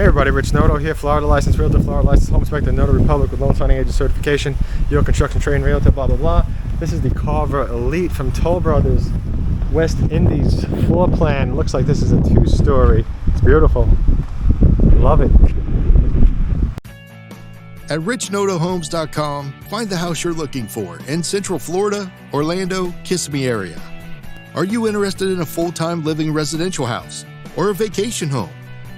Hey everybody, Rich Noto here, Florida licensed realtor, Florida licensed home inspector, Noto Republic with loan signing agent certification, your construction trained realtor, blah blah blah. This is the Carver Elite from Toll Brothers West Indies floor plan. Looks like this is a 2-story. It's beautiful. Love it. At richnotohomes.com, find the house you're looking for in Central Florida, Orlando, Kissimmee area. Are you interested in a full-time living residential house or a vacation home?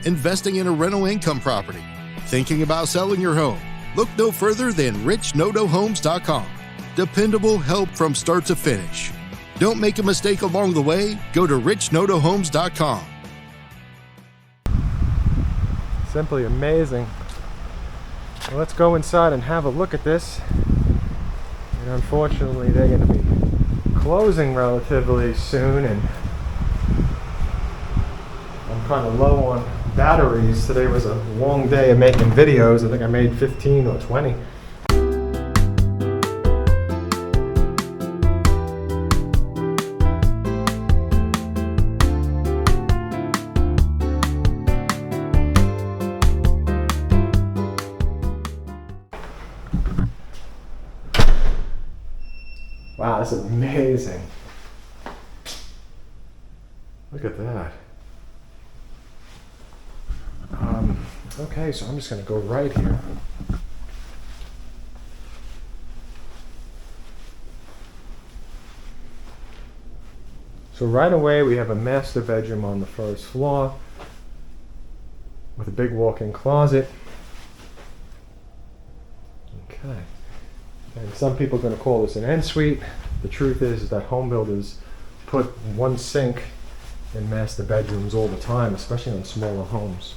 Investing in a rental income property? Thinking about selling your home? Look no further than richnotohomes.com. Dependable help from start to finish. Don't make a mistake along the way. Go to richnotohomes.com. Simply amazing. Well, let's go inside and have a look at this. And unfortunately, they're going to be closing relatively soon, and I'm kind of low on batteries. Today was a long day of making videos. I think I made 15 or 20. Wow, this is amazing. Look at that. Okay, so I'm just going to go right here. So right away we have a master bedroom on the first floor with a big walk-in closet. Okay. And some people are going to call this an ensuite. The truth is that home builders put one sink in master bedrooms all the time, especially on smaller homes.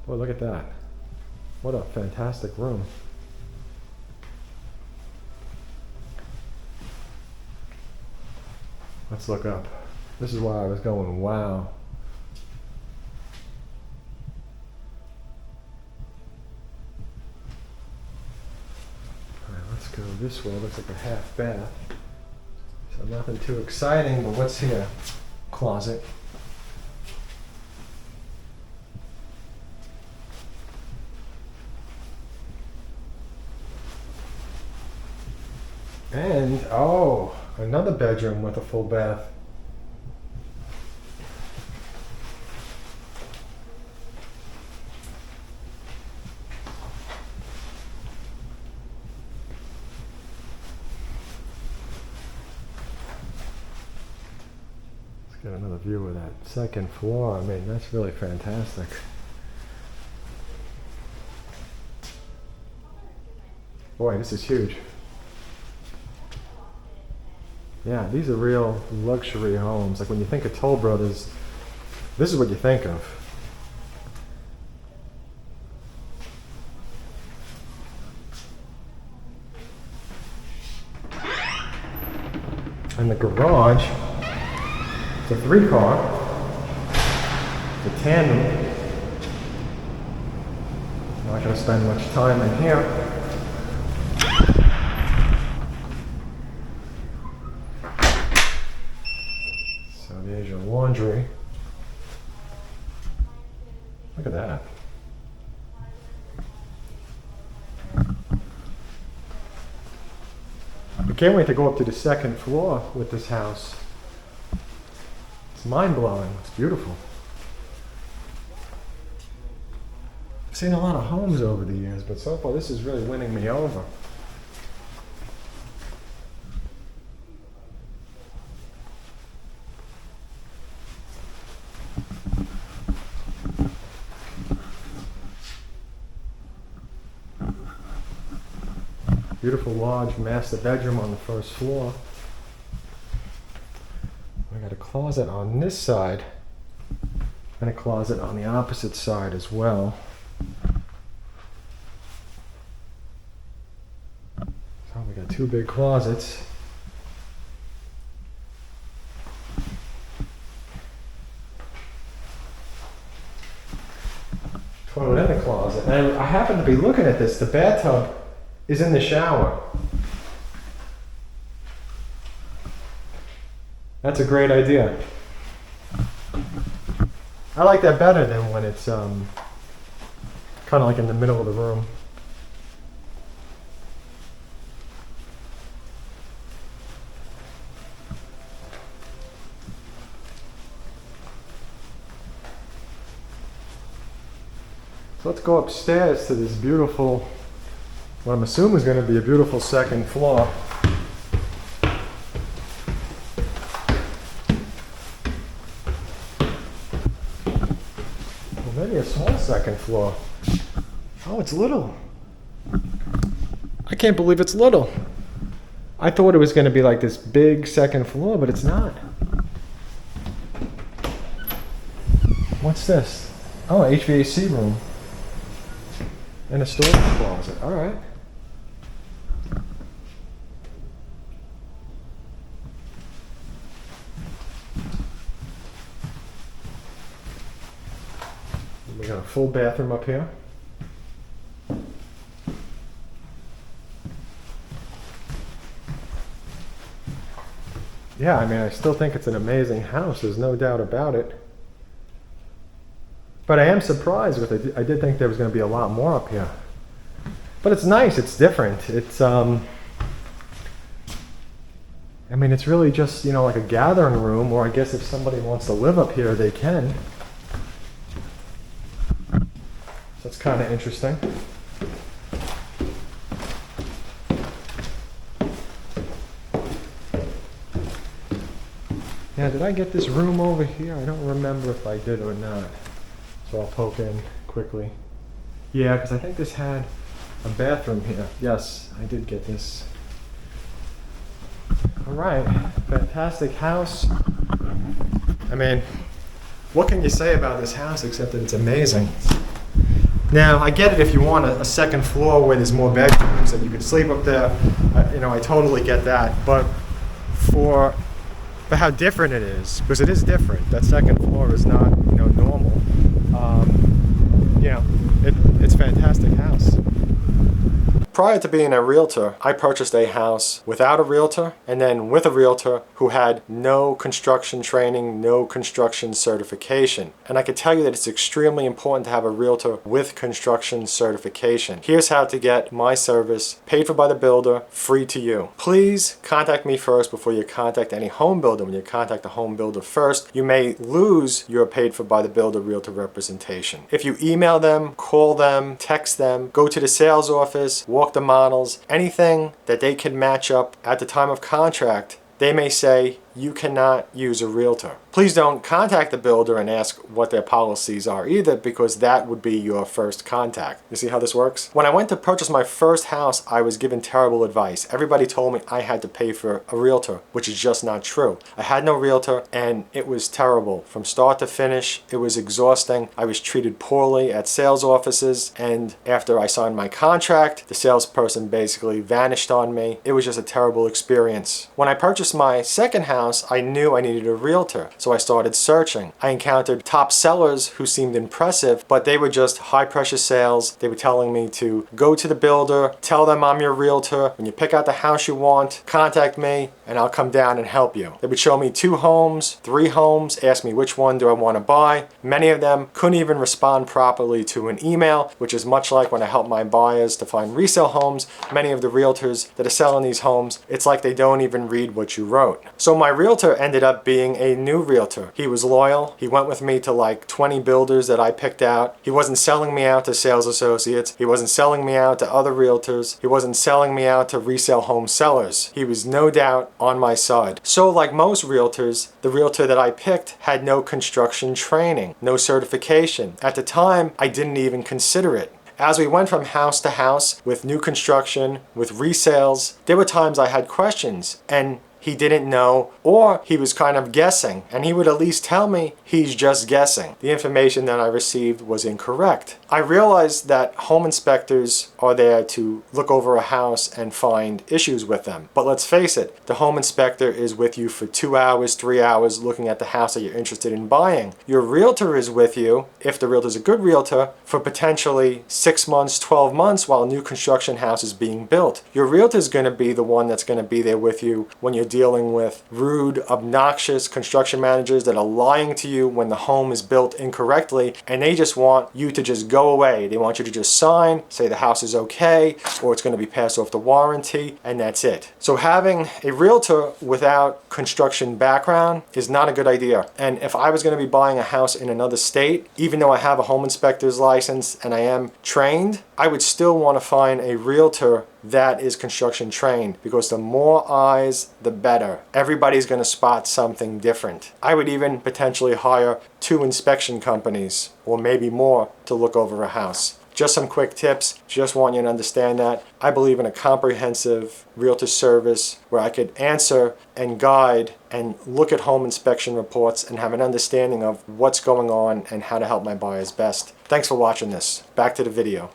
Boy, look at that. What a fantastic room. Let's look up. This is why I was going, wow. All right, let's go this way. Looks like a half bath. So nothing too exciting, but what's here? Closet. And, oh, another bedroom with a full bath. Let's get another view of that second floor. I mean, that's really fantastic. Boy, this is huge. Yeah, these are real luxury homes. Like when you think of Toll Brothers, this is what you think of. And the garage, it's a 3-car. It's a tandem. I'm not going to spend much time in here. There's your laundry. Look at that. I can't wait to go up to the second floor with this house. It's mind-blowing. It's beautiful. I've seen a lot of homes over the years, but so far this is really winning me over. Beautiful large master bedroom on the first floor. I got a closet on this side and a closet on the opposite side as well. So we got 2 big closets. Toilet in the closet. And I happen to be looking at this. The bathtub is in the shower. That's a great idea. I like that better than when it's kind of like in the middle of the room. So let's go upstairs to this beautiful, what I'm assuming is going to be a beautiful second floor. Well, maybe a small second floor. Oh, it's little. I can't believe it's little. I thought it was going to be like this big second floor, but it's not. What's this? Oh, HVAC room. And a storage closet. All right. We got a full bathroom up here. Yeah, I mean, I still think it's an amazing house. There's no doubt about it. But I am surprised with it. I did think there was going to be a lot more up here. But it's nice. It's different. It's, I mean, it's really just, you know, like a gathering room, or I guess if somebody wants to live up here, they can. So it's kind of interesting. Yeah, did I get this room over here? I don't remember if I did or not. So I'll poke in quickly. Yeah, because I think this had a bathroom here. Yes, I did get this. All right, fantastic house. I mean, what can you say about this house except that it's amazing? Now, I get it if you want a second floor where there's more bedrooms and you can sleep up there. You know, I totally get that. But for how different it is, because it is different. That second floor is not, you know, normal. You know, it's a fantastic house. Prior to being a realtor, I purchased a house without a realtor and then with a realtor who had no construction training, no construction certification. And I can tell you that it's extremely important to have a realtor with construction certification. Here's how to get my service paid for by the builder, free to you. Please contact me first before you contact any home builder. When you contact the home builder first, you may lose your paid for by the builder realtor representation. If you email them, call them, text them, go to the sales office, walk the models, anything that they can match up at the time of contract, they may say you cannot use a realtor. Please don't contact the builder and ask what their policies are either, because that would be your first contact. You see how this works? When I went to purchase my first house, I was given terrible advice. Everybody told me I had to pay for a realtor, which is just not true. I had no realtor and it was terrible. From start to finish, it was exhausting. I was treated poorly at sales offices, and after I signed my contract, the salesperson basically vanished on me. It was just a terrible experience. When I purchased my second house, I knew I needed a realtor, so I started searching. I encountered top sellers who seemed impressive, but they were just high pressure sales. They were telling me to go to the builder, tell them I'm your realtor. When you pick out the house you want, contact me and I'll come down and help you. They would show me 2 homes, 3 homes, ask me which one do I want to buy. Many of them couldn't even respond properly to an email, which is much like when I help my buyers to find resale homes. Many of the realtors that are selling these homes, it's like they don't even read what you wrote. So my realtor ended up being a new realtor. He was loyal. He went with me to like 20 builders that I picked out. He wasn't selling me out to sales associates. He wasn't selling me out to other realtors. He wasn't selling me out to resale home sellers. He was no doubt on my side. So like most realtors, the realtor that I picked had no construction training, no certification. At the time, I didn't even consider it. As we went from house to house with new construction, with resales, there were times I had questions and he didn't know, or he was kind of guessing, and he would at least tell me he's just guessing. The information that I received was incorrect. I realize that home inspectors are there to look over a house and find issues with them. But let's face it, the home inspector is with you for 2 hours, 3 hours looking at the house that you're interested in buying. Your realtor is with you, if the realtor is a good realtor, for potentially 6 months, 12 months while a new construction house is being built. Your realtor is going to be the one that's going to be there with you when you're dealing with rude, obnoxious construction managers that are lying to you when the home is built incorrectly, and they just want you to just go away. They want you to just sign, say the house is okay, or it's going to be passed off the warranty, and that's it. So having a realtor without construction background is not a good idea. And if I was going to be buying a house in another state, even though I have a home inspector's license and I am trained, I would still want to find a realtor that is construction trained, because the more eyes, the better. Everybody's going to spot something different. I would even potentially hire 2 inspection companies, or maybe more, to look over a house. Just some quick tips. Just want you to understand that I believe in a comprehensive realtor service where I could answer and guide and look at home inspection reports and have an understanding of what's going on and how to help my buyers best. Thanks for watching this. Back to the video.